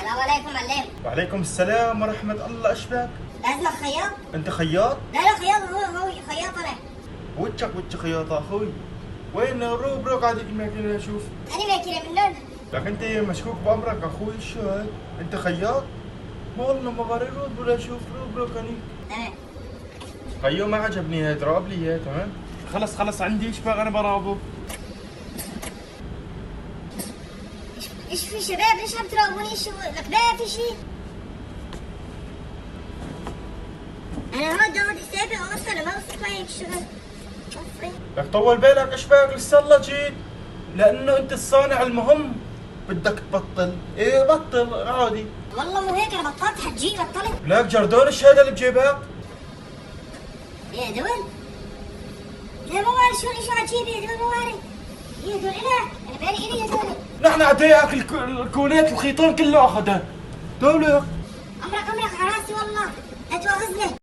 السلام عليكم معلم. وعليكم السلام ورحمة الله. اشبك؟ لازمك خياط؟ انت خياط؟ لا خياط، هو خياط انا. وجهك خياط اخوي. وين روبرو قاعد الماكينة اشوف؟ انا ماكينة من لون. لكن انت مشكوك بامرك اخوي. شو هاد؟ انت خياط؟ ما والله ما باري روبرو اشوف روبرو كاني. تمام. خيو ما عجبني هاد، راب لي اياه. تمام خلص عندي اشباك انا برابه. ايش في شباب؟ ليش عم تراقبوني؟ ايش لك ما في شيء؟ انا هون داود حسابي اصلا ما وصلت معي الشغل. لك طول بالك اشباك، لسه الله جيت. لانه انت الصانع المهم. بدك تبطل؟ ايه بطل عادي. والله مو هيك، انا بطلت. حتجي بطلت. لك جردون الشهاده اللي بجيبها. يا دول لا ما بعرف شو عجيب يا دول، ما بعرف. يا دول انا بالي الي يا دول. نحن عديك الكونات الخيطان كله اخذها. دولك امرك على راسي والله، لا تواخذني.